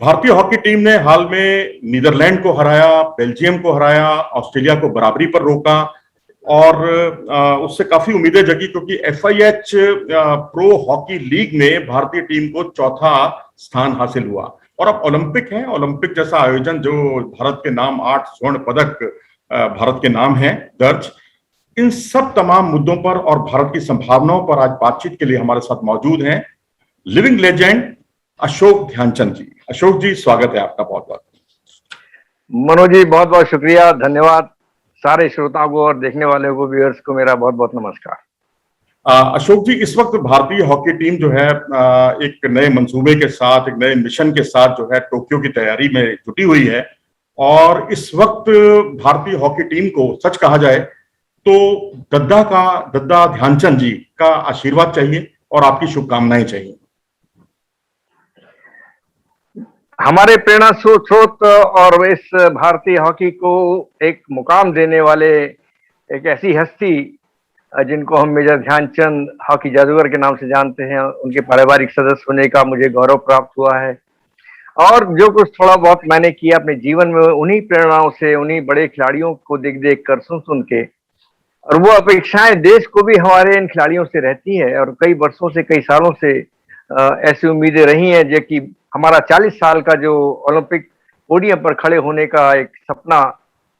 भारतीय hockey team ने हाल में नीदरलैंड को हराया, बेल्जियम को हराया, ऑस्ट्रेलिया को बराबरी पर रोका और उससे काफी उम्मीदें जगी क्योंकि FIH प्रो हॉकी लीग में भारतीय टीम को चौथा स्थान हासिल हुआ। और अब ओलंपिक है, ओलंपिक जैसा आयोजन जो भारत के नाम 8 स्वर्ण पदक भारत के नाम है दर्ज। इन सब तमाम मुद्दों पर और भारत की संभावनाओं पर आज बातचीत के लिए हमारे साथ मौजूद हैं लिविंग लेजेंड अशोक ध्यानचंद जी। अशोक जी, स्वागत है आपका बहुत बहुत। मनोज जी, बहुत बहुत शुक्रिया, धन्यवाद। सारे श्रोताओं को और देखने वाले को, व्यूअर्स को मेरा बहुत बहुत नमस्कार। अशोक जी, इस वक्त भारतीय हॉकी टीम जो है एक नए मंसूबे के साथ, एक नए मिशन के साथ जो है टोक्यो की तैयारी में जुटी हुई है। और इस वक्त भारतीय हॉकी टीम को सच कहा जाए तो गद्दा ध्यानचंद जी का आशीर्वाद चाहिए और आपकी शुभकामनाएं चाहिए। हमारे प्रेरणा स्रोत और इस भारतीय हॉकी को एक मुकाम देने वाले एक ऐसी हस्ती जिनको हम मेजर ध्यानचंद हॉकी जादूगर के नाम से जानते हैं, उनके पारिवारिक सदस्य होने का मुझे गौरव प्राप्त हुआ है। और जो कुछ थोड़ा बहुत मैंने किया अपने जीवन में, उन्हीं प्रेरणाओं से, उन्हीं बड़े खिलाड़ियों को देख कर, सुन के, और वो अपेक्षाएं देश को भी हमारे इन खिलाड़ियों से रहती है। और कई वर्षों से, कई सालों से ऐसी उम्मीदें रही हैं जो कि हमारा 40 साल का जो ओलंपिक पोडियम पर खड़े होने का एक सपना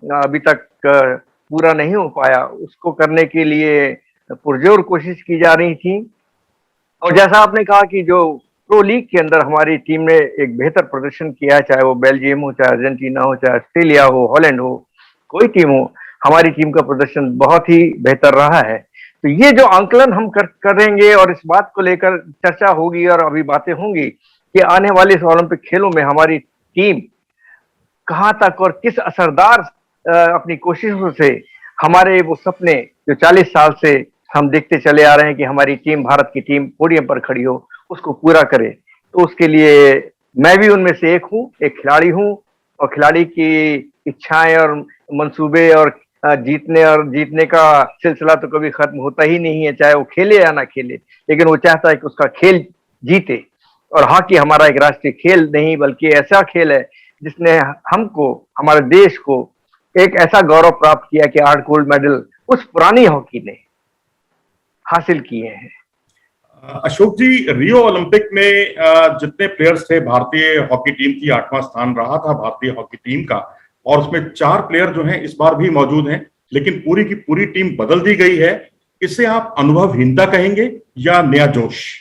अभी तक पूरा नहीं हो पाया, उसको करने के लिए पुरजोर कोशिश की जा रही थी। और जैसा आपने कहा कि जो प्रो लीग के अंदर हमारी टीम ने एक बेहतर प्रदर्शन किया है, चाहे वो बेल्जियम हो, चाहे अर्जेंटीना हो, चाहे ऑस्ट्रेलिया हो, हॉलैंड हो, कोई टीम हो, हमारी टीम का प्रदर्शन बहुत ही बेहतर रहा है। तो ये जो आंकलन हम करेंगे और इस बात को लेकर चर्चा होगी और अभी बातें होंगी कि आने वाले इस ओलंपिक खेलों में हमारी टीम कहां तक और किस असरदार अपनी कोशिशों से हमारे वो सपने जो 40 साल से हम देखते चले आ रहे हैं कि हमारी टीम, भारत की टीम पोडियम पर खड़ी हो, उसको पूरा करे। तो उसके लिए मैं भी उनमें से एक हूँ, एक खिलाड़ी हूँ। और खिलाड़ी की इच्छाएं और मंसूबे और जीतने का सिलसिला तो कभी खत्म होता ही नहीं है, चाहे वो खेले या ना खेले, लेकिन वो चाहता है कि उसका खेल जीते। और हॉकी हमारा एक राष्ट्रीय खेल नहीं बल्कि ऐसा खेल है जिसने हमको, हमारे देश को एक ऐसा गौरव प्राप्त किया कि 8 गोल्ड मेडल उस पुरानी हॉकी ने हासिल किए हैं। अशोक जी, रियो ओलंपिक में जितने प्लेयर्स थे, भारतीय हॉकी टीम की 8वां स्थान रहा था भारतीय हॉकी टीम का, और उसमें 4 प्लेयर जो हैं इस बार भी मौजूद हैं, लेकिन पूरी की पूरी टीम बदल दी गई है। इसे आप अनुभवहीनता कहेंगे या नया जोश?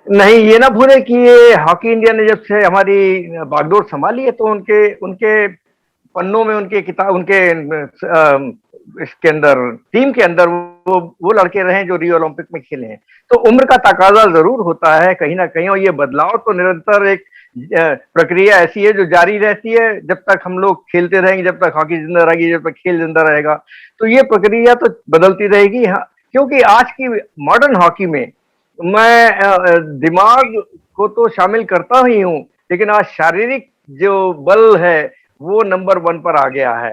नहीं, ये ना भूले कि ये हॉकी इंडिया ने जब से हमारी बागडोर संभाली है तो उनके पन्नों में, उनके किताब, उनके इसके अंदर, टीम के अंदर वो लड़के रहे जो रियो ओलंपिक में खेले हैं। तो उम्र का तकाजा जरूर होता है कहीं ना कहीं, और ये बदलाव तो निरंतर एक प्रक्रिया ऐसी है जो जारी रहती है जब तक हम लोग खेलते रहेंगे, जब तक हॉकी जिंदा रहेगी, जब तक खेल जिंदा रहेगा। तो ये प्रक्रिया तो बदलती रहेगी। हाँ, क्योंकि आज की मॉडर्न हॉकी में मैं दिमाग को तो शामिल करता ही हूँ, लेकिन आज शारीरिक जो बल है वो नंबर 1 पर आ गया है।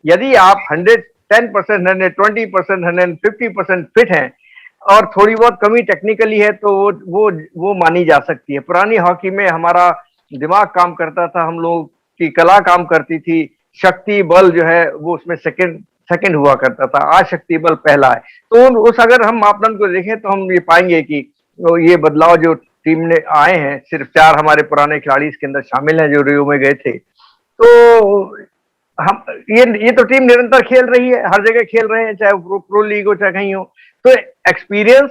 यदि आप 110%, 120%, 150% फिट हैं और थोड़ी बहुत कमी टेक्निकली है तो वो मानी जा सकती है। पुरानी हॉकी में हमारा दिमाग काम करता था, हम लोग की कला काम करती थी, शक्ति बल जो है वो उसमें सेकंड हुआ करता था। आज शक्ति बल पहला है। तो उस अगर हम मापदंड को देखें तो हम ये पाएंगे कि ये बदलाव जो टीम ने आए हैं, सिर्फ 4 हमारे पुराने खिलाड़ी इसके अंदर शामिल हैं जो रियो में गए थे। तो हम ये तो टीम निरंतर खेल रही है, हर जगह खेल रहे हैं, चाहे प्रो लीग हो चाहे कहीं हो। तो एक्सपीरियंस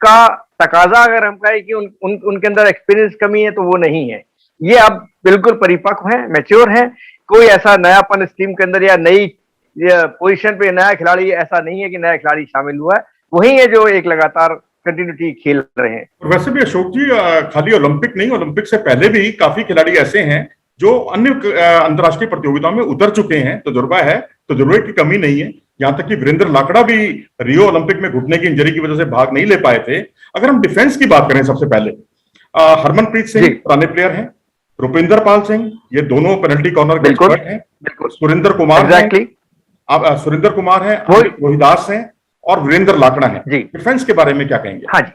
का तकाजा अगर हम कहें कि उनके अंदर एक्सपीरियंस कमी है तो वो नहीं है। ये अब बिल्कुल परिपक्व है, मैच्योर है। कोई ऐसा नयापन इस टीम के अंदर या नई पोजीशन पे नया खिलाड़ी ऐसा नहीं है कि नया खिलाड़ी शामिल हुआ है, वही है जो एक लगातार कंटिन्यूटी खेल रहे हैं। वैसे भी अशोक जी, खाली ओलंपिक नहीं, ओलंपिक से पहले भी काफी खिलाड़ी ऐसे हैं जो अन्य अंतर्राष्ट्रीय प्रतियोगिताओं में उतर चुके हैं, तजुर्बा है, तजुर्बे की कमी नहीं है। यहाँ तक कि वीरेंद्र लाकड़ा भी रियो ओलंपिक में घुटने की इंजरी की वजह से भाग नहीं ले पाए थे। अगर हम डिफेंस की बात करें, सबसे पहले हरमनप्रीत सिंह पुराने प्लेयर हैं, रुपिंदर पाल सिंह, ये दोनों पेनल्टी कॉर्नर के एक्सपर्ट हैं, सुरेंद्र कुमार है, रोहिदास हैं और वीरेंद्र लाकड़ा है। डिफेंस के बारे में क्या कहेंगे? हाँ जी,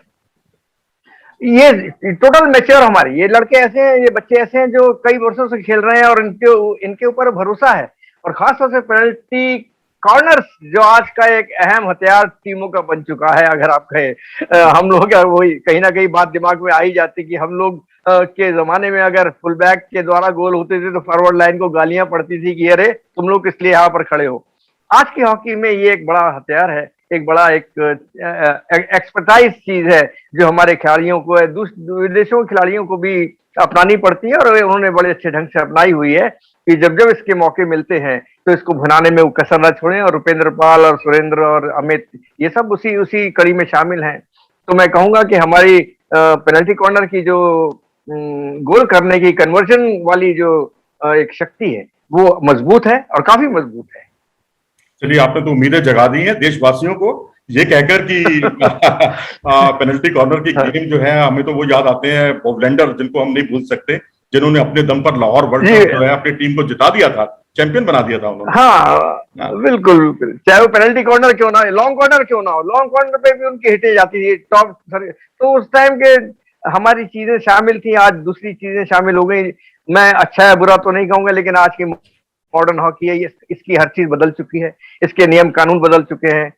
ये टोटल मैच्योर हमारे ये लड़के ऐसे हैं, ये बच्चे ऐसे हैं जो कई वर्षों से खेल रहे हैं और इनके ऊपर भरोसा है। और खासतौर से पेनल्टी कॉर्नर्स जो आज का एक अहम हथियार टीमों का बन चुका है। अगर आप कहें हम लोग वही कहीं ना कहीं बात दिमाग में आ ही जाती कि हम लोग के जमाने में अगर फुल बैक के द्वारा गोल होते थे तो फॉरवर्ड लाइन को गालियां पड़ती थी कि अरे तुम लोग इसलिए यहाँ पर खड़े हो। आज की हॉकी में ये एक बड़ा हथियार है, एक बड़ा एक एक्सपर्टाइज चीज है जो हमारे खिलाड़ियों को विदेशों के खिलाड़ियों को भी अपनानी पड़ती है और उन्होंने बड़े अच्छे ढंग से अपनाई हुई है कि जब जब इसके मौके मिलते हैं तो इसको भुनाने में वो कसर न छोड़ें। और रुपेंद्र पाल और सुरेंद्र और अमित ये सब उसी उसी कड़ी में शामिल हैं। तो मैं कहूंगा कि हमारी पेनल्टी कॉर्नर की जो गोल करने की कन्वर्जन वाली जो एक शक्ति है वो मजबूत है और काफी मजबूत है। चलिए, आपने तो उम्मीदें जगा दी हैं देशवासियों को ये कहकर कि पेनल्टी कॉर्नर की गेम जो है, हमें तो वो याद आते हैं बॉबलैंडर, जिनको हम नहीं भूल सकते, जिन्होंने अपने दम पर लाहौर वर्ल्ड कप जो है अपनी टीम को जिता दिया था, चैंपियन बना दिया था उन्होंने। हाँ बिल्कुल बिल्कुल, चाहे वो पेनल्टी कॉर्नर क्यों ना, लॉन्ग कॉर्नर क्यों ना हो, लॉन्ग कॉर्नर पे भी उनकी हिटें जाती थी टॉप। तो उस टाइम के हमारी चीजें शामिल थी, आज दूसरी चीजें शामिल हो गई। मैं अच्छा है बुरा तो नहीं कहूंगा, लेकिन आज की मॉडर्न हॉकी है, इसकी हर चीज बदल चुकी है, इसके नियम कानून बदल चुके हैं।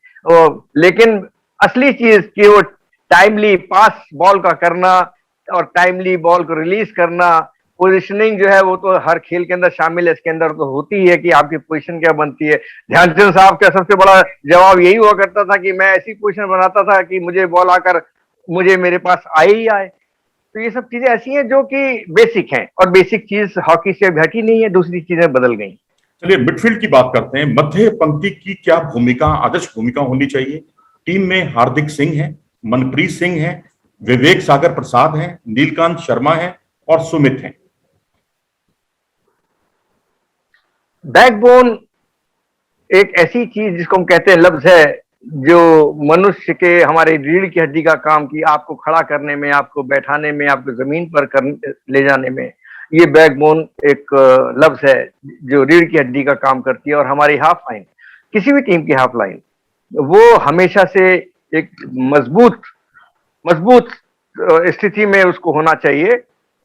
लेकिन असली चीज की वो टाइमली पास बॉल का करना और टाइमली बॉल को रिलीज करना, पोजीशनिंग जो है वो तो हर खेल के अंदर शामिल है। इसके अंदर तो होती है कि आपकी पोजीशन क्या बनती है। ध्यानचंद साहब का सबसे बड़ा जवाब यही हुआ करता था कि मैं ऐसी पोजीशन बनाता था कि मुझे बॉल आकर मुझे मेरे पास आए ही आए। तो ये सब चीजें ऐसी हैं जो कि बेसिक हैं और बेसिक चीज हॉकी से घटी नहीं है, दूसरी चीजें बदल गई। चलिए मिडफील्ड की बात करते हैं। मध्य पंक्ति की क्या भूमिका, आदर्श भूमिका होनी चाहिए? टीम में हार्दिक सिंह है, मनप्रीत सिंह है, विवेक सागर प्रसाद है, नीलकांत शर्मा है और सुमित है। बैकबोन एक ऐसी चीज जिसको हम कहते हैं लफ्ज है जो मनुष्य के हमारे रीढ़ की हड्डी का काम की, आपको खड़ा करने में, आपको बैठाने में, आपको जमीन पर ले जाने में, ये बैकबोन एक लफ्ज है जो रीढ़ की हड्डी का काम करती है। और हमारी हाफ लाइन, किसी भी टीम की हाफ लाइन, वो हमेशा से एक मजबूत स्थिति में उसको होना चाहिए।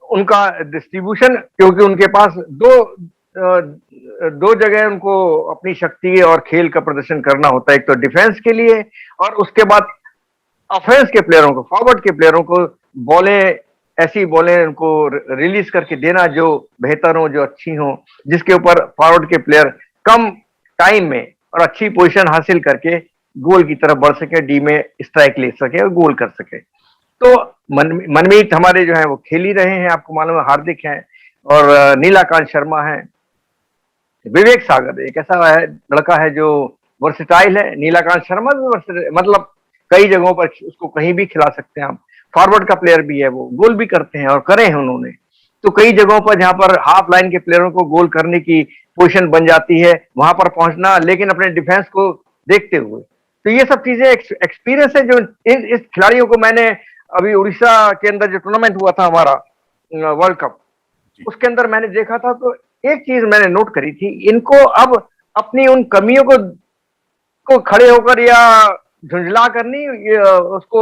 उनका डिस्ट्रीब्यूशन, क्योंकि उनके पास दो जगह उनको अपनी शक्ति और खेल का प्रदर्शन करना होता है, एक तो डिफेंस के लिए और उसके बाद ऑफेंस के प्लेयरों को, फॉरवर्ड के प्लेयरों को बॉलें, ऐसी बॉलें उनको रिलीज करके देना जो बेहतर हो, जो अच्छी हो, जिसके ऊपर फॉरवर्ड के प्लेयर कम टाइम में और अच्छी पोजीशन हासिल करके गोल की तरफ बढ़ सके, डी में स्ट्राइक ले सके और गोल कर सके। तो मनमीत हमारे जो है वो खेल ही रहे हैं, आपको मालूम है, हार्दिक हैं और नीलाकांत शर्मा है। विवेक सागर एक ऐसा है लड़का है जो वर्सेटाइल है। नीलाकांत शर्मा भी मतलब कई जगहों पर उसको कहीं भी खिला सकते हैं आप। फॉरवर्ड का प्लेयर भी है, वो गोल भी करते हैं और करे हैं उन्होंने। तो कई जगहों पर जहां पर हाफ लाइन के प्लेयरों को गोल करने की पोजीशन बन जाती है, वहां पर पहुंचना, लेकिन अपने डिफेंस को देखते हुए। तो ये सब चीजें एक्सपीरियंस है जो इस खिलाड़ियों को मैंने अभी उड़ीसा के अंदर जो टूर्नामेंट हुआ था हमारा वर्ल्ड कप, उसके अंदर मैंने देखा था। तो एक चीज मैंने नोट करी थी, इनको अब अपनी उन कमियों को खड़े होकर या झुंझला कर नहीं उसको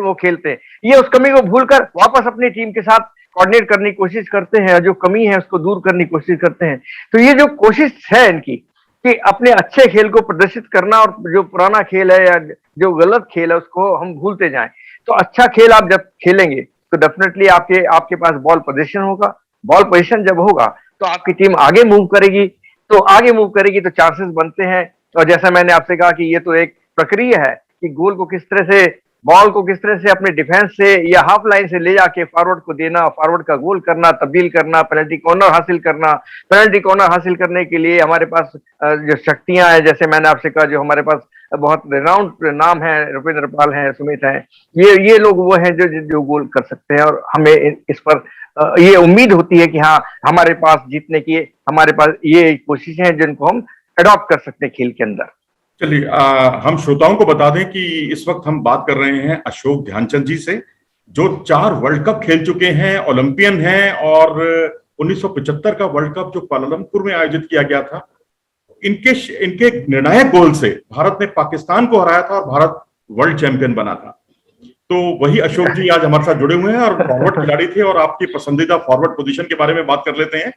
वो खेलते हैं, ये उस कमी को भूलकर वापस अपनी टीम के साथ कोऑर्डिनेट करने की कोशिश करते हैं, जो कमी है उसको दूर करने की कोशिश करते हैं। तो ये जो कोशिश है इनकी कि अपने अच्छे खेल को प्रदर्शित करना और जो पुराना खेल है या जो गलत खेल है उसको हम भूलते जाएं। तो अच्छा खेल आप जब खेलेंगे तो डेफिनेटली आपके पास बॉल पोजीशन होगा। बॉल पोजीशन जब होगा तो आपकी टीम आगे मूव करेगी, तो चांसेस बनते हैं। और जैसा मैंने आपसे कहा कि ये तो एक प्रक्रिया है कि गोल को किस तरह से, बॉल को किस तरह से अपने डिफेंस से या हाफ लाइन से ले जाके फॉरवर्ड को देना, फॉरवर्ड का गोल करना, तब्दील करना, पेनल्टी कॉर्नर हासिल करना। पेनल्टी कॉर्नर हासिल करने के लिए हमारे पास जो शक्तियां हैं, जैसे मैंने आपसे कहा, जो हमारे पास बहुत रिनाउंड नाम है, रुपेंद्र पाल हैं, सुमित हैं, ये लोग वो हैं जो गोल कर सकते हैं। और हमें इस पर ये उम्मीद होती है कि हाँ, हमारे पास जीतने की हमारे पास ये कोशिशें हैं जिनको हम अडॉप्ट कर सकते हैं खेल के अंदर। चलिए, हम श्रोताओं को बता दें कि इस वक्त हम बात कर रहे हैं अशोक ध्यानचंद जी से, जो 4 वर्ल्ड कप खेल चुके हैं, ओलंपियन हैं और 1975 का वर्ल्ड कप जो कुआलालंपुर में आयोजित किया गया था, इनके निर्णायक गोल से भारत ने पाकिस्तान को हराया था और भारत वर्ल्ड चैंपियन बना था। तो वही अशोक जी आज हमारे साथ जुड़े हुए हैं और फॉरवर्ड खिलाड़ी थे, और आपकी पसंदीदा फॉरवर्ड पोजीशन के बारे में बात कर लेते हैं।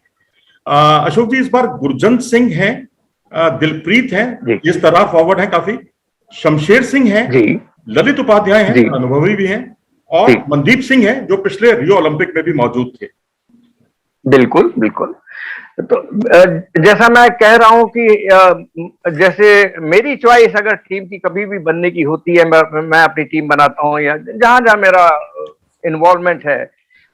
अशोक जी, इस बार गुरजंत सिंह हैं, दिलप्रीत हैं, जिस तरह फॉरवर्ड हैं काफी, शमशेर सिंह हैं, ललित उपाध्याय हैं, अनुभवी भी हैं, और मनदीप सिंह हैं जो पिछले रियो ओलंपिक में भी मौजूद थे। बिल्कुल बिल्कुल। तो जैसा मैं कह रहा हूं कि जैसे मेरी चॉइस अगर टीम की कभी भी बनने की होती है, मैं अपनी टीम बनाता हूं, या जहां जहां मेरा इन्वॉल्वमेंट है,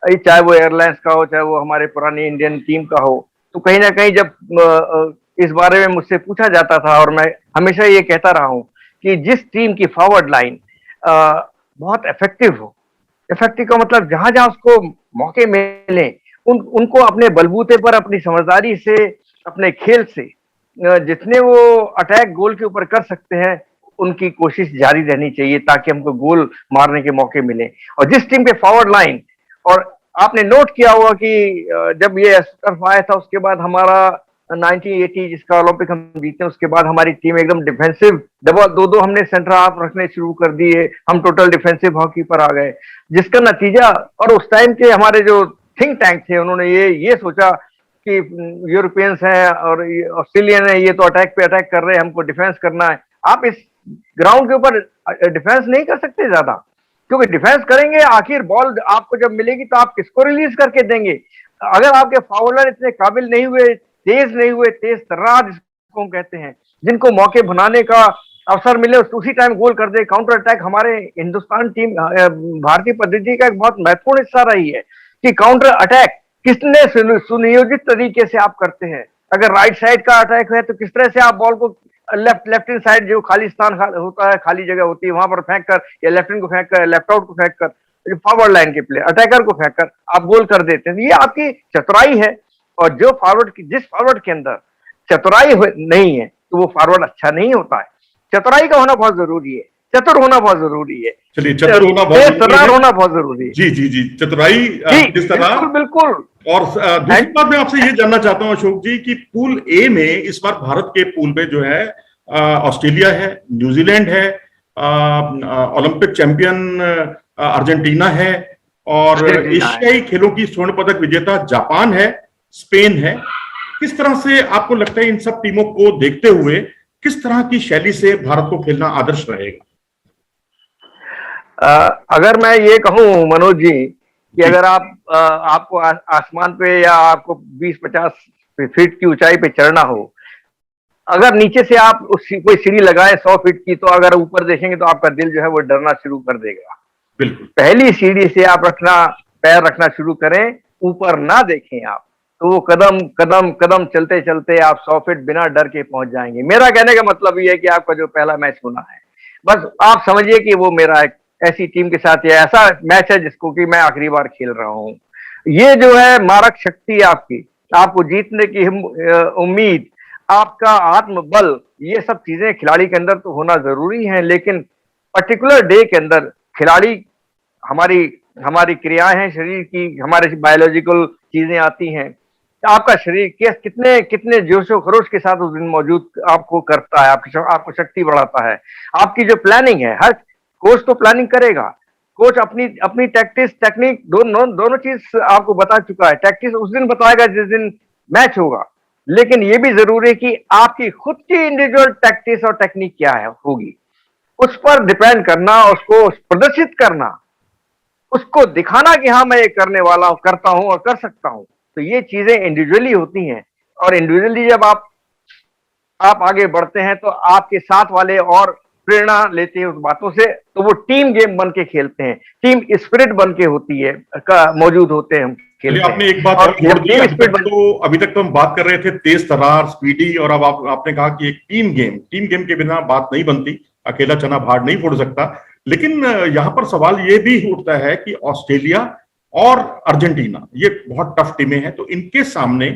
चाहे वो एयरलाइंस का हो, चाहे वो हमारे पुरानी इंडियन टीम का हो, तो कहीं ना कहीं जब इस बारे में मुझसे पूछा जाता था, और मैं हमेशा ये कहता रहा हूं कि जिस टीम की फॉरवर्ड लाइन बहुत इफेक्टिव हो, इफेक्टिव का मतलब जहां जहां उसको मौके मिले उनको अपने बलबूते पर, अपनी समझदारी से, अपने खेल से जितने वो अटैक गोल के ऊपर कर सकते हैं, उनकी कोशिश जारी रहनी चाहिए ताकि हमको गोल मारने के मौके मिले। और जिस टीम के फॉरवर्ड लाइन, और आपने नोट किया होगा कि जब ये टर्फ आया था उसके बाद हमारा 1980 जिसका ओलंपिक हम जीते, उसके बाद हमारी टीम एकदम डिफेंसिव, दो हमने सेंटर हाफ रखने शुरू कर दिए, हम टोटल डिफेंसिव हॉकी पर आ गए, जिसका नतीजा, और उस टाइम के हमारे जो थिंक टैंक थे उन्होंने ये सोचा कि यूरोपियंस हैं और ऑस्ट्रेलियन है, ये तो अटैक पे अटैक कर रहे हैं, हमको डिफेंस करना है। आप इस ग्राउंड के ऊपर डिफेंस नहीं कर सकते ज्यादा, क्योंकि डिफेंस करेंगे आखिर बॉल आपको जब मिलेगी तो आप किसको रिलीज करके देंगे? अगर आपके फाउलर इतने काबिल नहीं हुए, तेज नहीं हुए, तेज तर्रार जिसको हम कहते हैं, जिनको मौके बनाने का अवसर मिले उसी टाइम गोल कर दे, काउंटर अटैक हमारे हिंदुस्तान टीम, भारतीय पद्धति का एक बहुत महत्वपूर्ण हिस्सा रही है कि काउंटर अटैक कितने सुनियोजित तरीके से आप करते हैं। अगर राइट साइड का अटैक है तो किस तरह से आप बॉल को लेफ्ट हैंड साइड, जो खाली स्थान होता है, खाली जगह होती है, वहां पर फेंक कर, या लेफ्ट हैंड को फेंक कर, लेफ्ट आउट को फेंक कर, फॉरवर्ड लाइन के प्लेयर अटैकर को फेंक कर आप गोल कर देते हैं। ये आपकी चतुराई है, और जो जिस फॉरवर्ड के अंदर चतुराई नहीं है तो वो फॉरवर्ड अच्छा नहीं होता है। चतुराई का होना बहुत जरूरी है, चतुर होना बहुत जरूरी है। चलिए, चतुर होना बहुत जरूरी है। जी जी जी, चतुराई किस तरह, बिल्कुल। और दूसरी बात मैं आपसे ये जानना चाहता हूं अशोक जी, कि पूल ए में इस बार भारत के पूल में जो है ऑस्ट्रेलिया है, न्यूजीलैंड है, ओलंपिक चैंपियन अर्जेंटीना है, और एशियाई खेलों की स्वर्ण पदक विजेता जापान है, स्पेन है। किस तरह से आपको लगता है इन सब टीमों को देखते हुए किस तरह की शैली से भारत को खेलना आदर्श रहेगा? अगर मैं ये कहूं मनोज जी कि अगर आपको आसमान पे, या आपको 20-50 फीट की ऊंचाई पे चढ़ना हो, अगर नीचे से आप कोई सीढ़ी लगाए 100 फीट की, तो अगर ऊपर देखेंगे तो आपका दिल जो है वो डरना शुरू कर देगा। बिल्कुल। पहली सीढ़ी से आप पैर रखना शुरू करें, ऊपर ना देखें आप, तो वो कदम कदम कदम चलते चलते आप 100 फीट बिना डर के पहुंच जाएंगे। मेरा कहने का मतलब ये है कि आपका जो पहला मैच होना है, बस आप समझिए कि वो मेरा एक ऐसी टीम के साथ या ऐसा मैच है जिसको कि मैं आखिरी बार खेल रहा हूं। ये जो है मारक शक्ति आपकी, आपको जीतने की उम्मीद, आपका आत्मबल, ये सब चीजें खिलाड़ी के अंदर तो होना जरूरी है, लेकिन पर्टिकुलर डे के अंदर खिलाड़ी, हमारी क्रियाएं हैं शरीर की, हमारे बायोलॉजिकल चीजें आती हैं, आपका शरीर कितने जोशो खरोश के साथ उस दिन मौजूद आपको करता है, आपको शक्ति बढ़ाता है। आपकी जो प्लानिंग है, हर कोच तो प्लानिंग करेगा, कोच अपनी टैक्टिक्स टेक्निक दोनों चीज आपको बता चुका है। टैक्टिक्स उस दिन बताएगा जिस दिन मैच होगा, लेकिन ये भी जरूरी है कि आपकी खुद की इंडिविजुअल टैक्टिक्स और टेक्निक क्या है होगी, उस पर डिपेंड करना, उसको प्रदर्शित करना, उसको दिखाना कि हाँ मैं ये करने वाला हूं, करता हूं और कर सकता हूं। तो ये चीजें इंडिविजुअली होती हैं, और इंडिविजुअली जब आप आगे बढ़ते हैं तो आपके साथ वाले और प्रेरणा लेते हैं उस बातों से, तो वो टीम गेम बन के खेलते हैं, टीम स्पिरिट बन के होती है, मौजूद होते हैं। आपने एक बात और जोड़ दी, अभी तक तो हम बात कर रहे थे तेज तर्रार, स्पीडी, और अब आपने कहा कि एक टीम गेम के बिना बात नहीं बनती, अकेला चना भाड़ नहीं फोड़ सकता। लेकिन यहाँ पर सवाल ये भी उठता है कि ऑस्ट्रेलिया और अर्जेंटीना ये बहुत टफ टीमें हैं, तो इनके सामने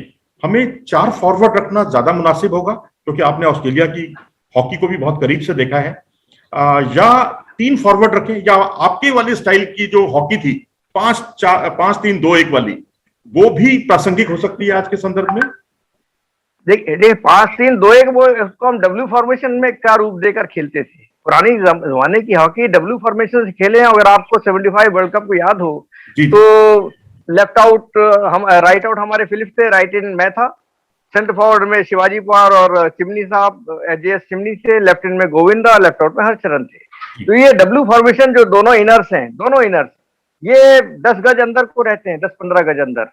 हमें 4 फॉरवर्ड रखना ज्यादा मुनासिब होगा, क्योंकि आपने ऑस्ट्रेलिया की हॉकी को भी बहुत करीब से देखा है, या 3 फॉरवर्ड रखें, या आपके वाली स्टाइल की जो हॉकी थी 5-3-2-1 वाली, वो भी प्रासंगिक हो सकती है आज के संदर्भ में? देखिए 5-3-2-1 वो उसको हम डब्ल्यू फॉर्मेशन में क्या रूप देकर खेलते थे, पुरानी जमाने की हॉकी डब्ल्यू फॉर्मेशन से खेले हैं। अगर आपको 75 वर्ल्ड कप को याद हो जी तो लेफ्ट आउट हम राइट आउट हमारे फिलिप्स थे, राइट इन मैं था, सेंटर फॉरवर्ड में शिवाजी पवार और चिमनी साहब, JS चिमनी थे, लेफ्ट इन में गोविंदा, लेफ्ट आउट में हरचरण थे। तो ये डब्ल्यू फॉर्मेशन जो दोनों इनर्स हैं, दोनों इनर्स ये 10 गज अंदर को रहते हैं, 10-15 गज अंदर।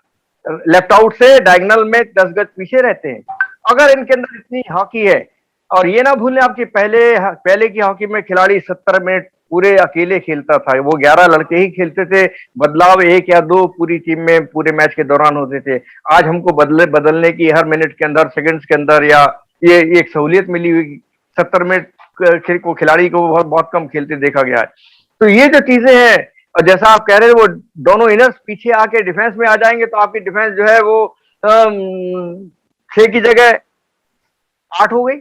लेफ्ट आउट से डायगोनल में 10 गज पीछे रहते हैं। अगर इनके अंदर इतनी हॉकी है, और ये ना भूलें आपकी पहले की हॉकी में खिलाड़ी 70 मिनट पूरे अकेले खेलता था, वो 11 लड़के ही खेलते थे, बदलाव 1 या 2 पूरी टीम में पूरे मैच के दौरान होते थे। आज हमको बदलने की हर मिनट के अंदर, सेकंड्स के अंदर, या ये एक सहूलियत मिली हुई, 70 मिनट को खिलाड़ी को बहुत बहुत कम खेलते देखा गया है। तो ये जो चीजें हैं, और जैसा आप कह रहे हैं वो दोनों इनर्स पीछे आके डिफेंस में आ जाएंगे तो आपकी डिफेंस जो है वो 6 की जगह 8 हो गई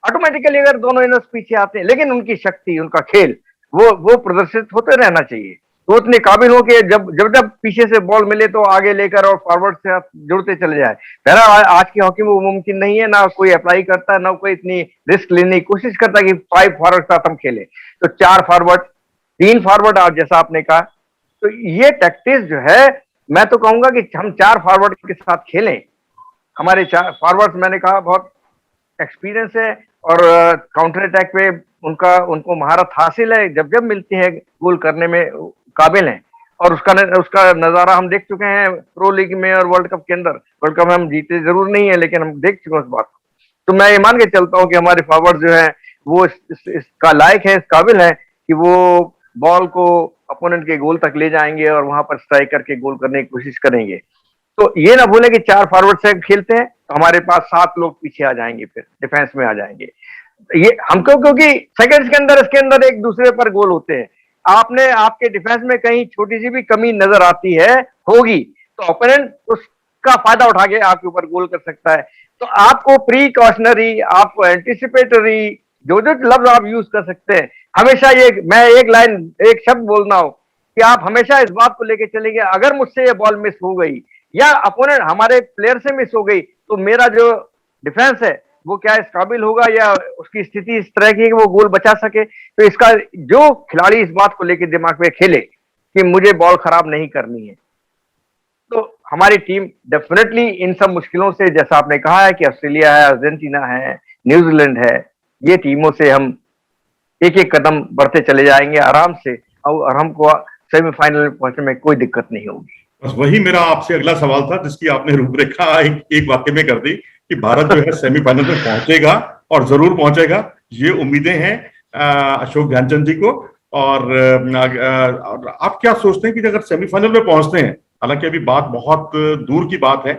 ऑटोमेटिकली, अगर दोनों इनर्स पीछे आते हैं। लेकिन उनकी शक्ति, उनका खेल वो प्रदर्शित होते रहना चाहिए। तो उतने काबिल हो कि जब जब जब पीछे से बॉल मिले तो आगे लेकर और फॉरवर्ड से आप जुड़ते चले जाए। बहरहाल आज की हॉकी में वो मुमकिन नहीं है, ना कोई अप्लाई करता है, ना कोई इतनी रिस्क लेने की कोशिश करता कि 5 फॉरवर्ड साथ हम खेले। तो 4 फॉरवर्ड, 3 फॉरवर्ड, आप जैसा आपने कहा। तो ये टैक्टिस जो है, मैं तो कहूंगा कि हम 4 फॉरवर्ड के साथ खेलें। हमारे 4 फॉरवर्ड मैंने कहा बहुत एक्सपीरियंस है और काउंटर अटैक पे उनको महारत हासिल है, जब जब मिलती है गोल करने में काबिल हैं। और उसका नजारा हम देख चुके हैं प्रो लीग में और वर्ल्ड कप के अंदर। वर्ल्ड कप में हम जीते जरूर नहीं है, लेकिन हम देख चुके हैं उस बात को। तो मैं ये मान के चलता हूँ कि हमारे फॉरवर्ड जो है वो इसका लायक है, इस काबिल है कि वो बॉल को अपोनेंट के गोल तक ले जाएंगे और वहां पर स्ट्राइक करके गोल करने की कोशिश करेंगे। तो ये ना भूलें कि 4 फॉरवर्ड से खेलते हैं तो हमारे पास 7 लोग पीछे आ जाएंगे, फिर डिफेंस में आ जाएंगे। ये हमको, क्योंकि सेकंड्स के अंदर इसके अंदर एक दूसरे पर गोल होते हैं। आपके डिफेंस में कहीं छोटी सी भी कमी नजर आती है, होगी, तो ओपोनेंट उसका फायदा उठा के आपके ऊपर गोल कर सकता है। तो आपको प्रीकॉशनरी, आपको एंटिसिपेटरी, जो जो लफ्ज आप यूज कर सकते हैं, हमेशा ये मैं एक शब्द बोलना हो कि आप हमेशा इस बात को लेके चलेंगे, अगर मुझसे ये बॉल मिस हो गई या अपोनेंट हमारे प्लेयर से मिस हो गई तो मेरा जो डिफेंस है वो क्या इस काबिल होगा या उसकी स्थिति इस तरह की है कि वो गोल बचा सके। तो इसका जो खिलाड़ी इस बात को लेकर दिमाग में खेले कि मुझे बॉल खराब नहीं करनी है, तो हमारी टीम डेफिनेटली इन सब मुश्किलों से, जैसा आपने कहा है कि ऑस्ट्रेलिया है, अर्जेंटीना है, न्यूजीलैंड है, ये टीमों से हम एक एक कदम बढ़ते चले जाएंगे आराम से, और हमको सेमीफाइनल में पहुंचने में कोई दिक्कत नहीं होगी। बस वही मेरा आपसे अगला सवाल था, जिसकी आपने रूपरेखा एक वाक्य में कर दी कि भारत जो है सेमीफाइनल में पहुंचेगा और जरूर पहुंचेगा। ये उम्मीदें हैं अशोक ध्यानचंद जी को। और आप क्या सोचते हैं कि अगर सेमीफाइनल में पहुंचते हैं, हालांकि अभी बात बहुत दूर की बात है,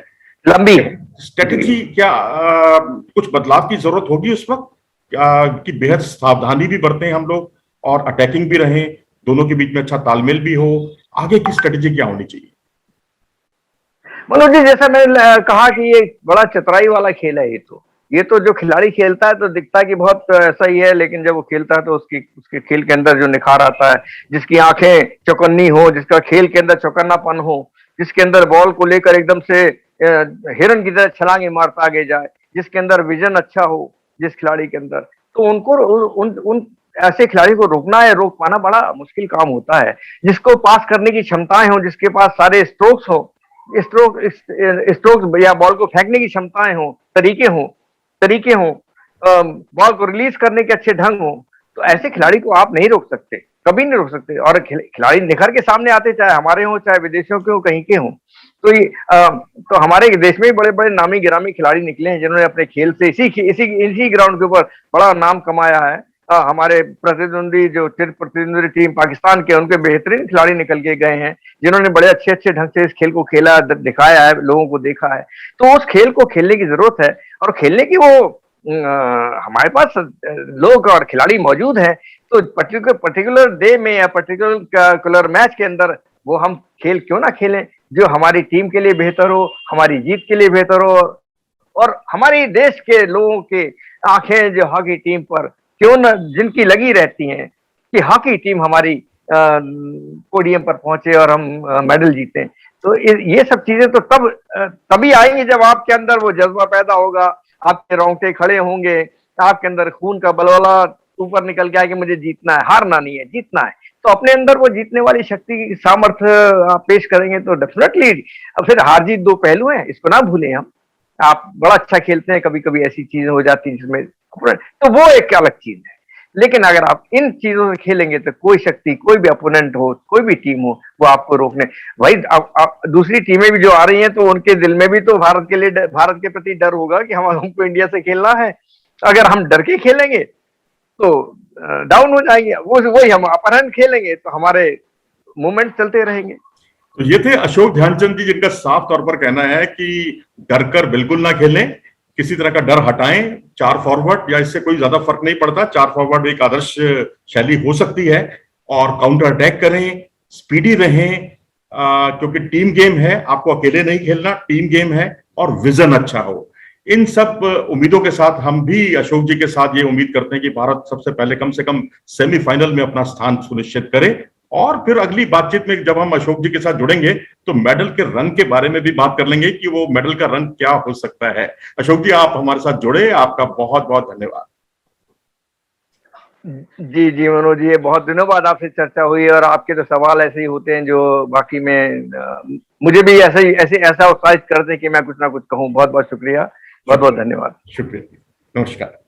लंबी स्ट्रेटेजी क्या कुछ बदलाव की जरूरत होगी उस वक्त, कि बेहद सावधानी भी बरतें हम लोग और अटैकिंग भी रहें, दोनों के बीच में अच्छा तालमेल भी हो, आगे की स्ट्रेटेजी क्या होनी चाहिए? मनोज जी, जैसा मैंने कहा कि ये बड़ा चतुराई वाला खेल है। ये तो जो खिलाड़ी खेलता है तो दिखता है कि बहुत ऐसा ही है, लेकिन जब वो खेलता है तो उसके खेल के अंदर जो निखार आता है, जिसकी आंखें चौकन्नी हो, जिसका खेल के अंदर चौकन्नापन हो, जिसके अंदर बॉल को लेकर एकदम से हिरन की तरह छलांगे मारता आगे जाए, जिसके अंदर विजन अच्छा हो जिस खिलाड़ी के अंदर, तो उनको उन ऐसे खिलाड़ी को रोक पाना बड़ा मुश्किल काम होता है। जिसको पास करने की क्षमताएं हो, जिसके पास सारे स्ट्रोक्स हो, स्ट्रोक्स या बॉल को फेंकने की क्षमताएं हो, तरीके हो, बॉल को रिलीज करने के अच्छे ढंग हो, तो ऐसे खिलाड़ी को आप नहीं रोक सकते, कभी नहीं रोक सकते। और खिलाड़ी निखर के सामने आते, चाहे हमारे हों चाहे विदेशों के हों, कहीं के हों। तो हमारे देश में बड़े बड़े नामी गिरामी खिलाड़ी निकले हैं जिन्होंने अपने खेल से इसी ग्राउंड के ऊपर बड़ा नाम कमाया है। हमारे प्रतिद्वंदी टीम पाकिस्तान के, उनके बेहतरीन खिलाड़ी निकल के गए हैं जिन्होंने बड़े अच्छे अच्छे ढंग से इस खेल को खेला, दिखाया है, लोगों को देखा है। तो उस खेल को खेलने की जरूरत है, और खेलने की हमारे पास लोग और खिलाड़ी मौजूद हैं। तो पर्टिकुलर डे में या पर्टिकुलर मैच के अंदर वो हम खेल क्यों ना खेलें जो हमारी टीम के लिए बेहतर हो, हमारी जीत के लिए बेहतर हो, और हमारी देश के लोगों के आंखें जो हॉकी टीम पर क्यों न, जिनकी लगी रहती हैं कि हॉकी टीम हमारी पोडियम पर पहुंचे और हम मेडल जीतें। तो ये सब चीजें तो तभी आएंगी जब आपके अंदर वो जज्बा पैदा होगा, आपके रोंगटे खड़े होंगे, आपके अंदर खून का बलवाला ऊपर निकल के आए कि मुझे जीतना है, हारना नहीं है, जीतना है। तो अपने अंदर वो जीतने वाली शक्ति सामर्थ्य आप पेश करेंगे तो डेफिनेटली। अब फिर हार जीत दो पहलू हैं, इसको ना भूलें हम। आप बड़ा अच्छा खेलते हैं, कभी कभी ऐसी चीजें हो जाती हैं जिसमें, तो वो एक अलग चीज है। लेकिन अगर आप इन चीजों से खेलेंगे तो कोई शक्ति, कोई भी अपोनेंट हो, कोई भी टीम हो, वो आपको रोकने। भाई अब दूसरी टीमें भी जो आ रही हैं तो उनके दिल में भी तो भारत के लिए, भारत के प्रति डर होगा कि हमको इंडिया से खेलना है। अगर हम डर के खेलेंगे तो डाउन हो जाएंगे, वो वही हम अपर हैंड खेलेंगे तो हमारे मूवमेंट चलते रहेंगे। तो ये थे अशोक ध्यानचंद जी, जिनका साफ तौर पर कहना है कि डर कर बिल्कुल ना खेलें, किसी तरह का डर हटाएं। 4 फॉरवर्ड या इससे कोई ज्यादा फर्क नहीं पड़ता, 4 फॉरवर्ड एक आदर्श शैली हो सकती है। और काउंटर अटैक करें, स्पीडी रहें, क्योंकि टीम गेम है, आपको अकेले नहीं खेलना, टीम गेम है, और विजन अच्छा हो। इन सब उम्मीदों के साथ हम भी अशोक जी के साथ ये उम्मीद करते हैं कि भारत सबसे पहले कम से कम सेमीफाइनल में अपना स्थान सुनिश्चित करे। और फिर अगली बातचीत में जब हम अशोक जी के साथ जुड़ेंगे तो मेडल के रंग के बारे में भी बात कर लेंगे कि वो मेडल का रंग क्या हो सकता है। अशोक जी, आप हमारे साथ जुड़े, आपका बहुत बहुत धन्यवाद। जी जी मनोज जी, ये बहुत दिनों बाद आपसे चर्चा हुई, और आपके तो सवाल ऐसे ही होते हैं जो बाकी में मुझे भी ऐसा उत्साहित करते हैं कि मैं कुछ ना कुछ कहूँ। बहुत बहुत शुक्रिया, बहुत बहुत धन्यवाद। शुक्रिया, नमस्कार।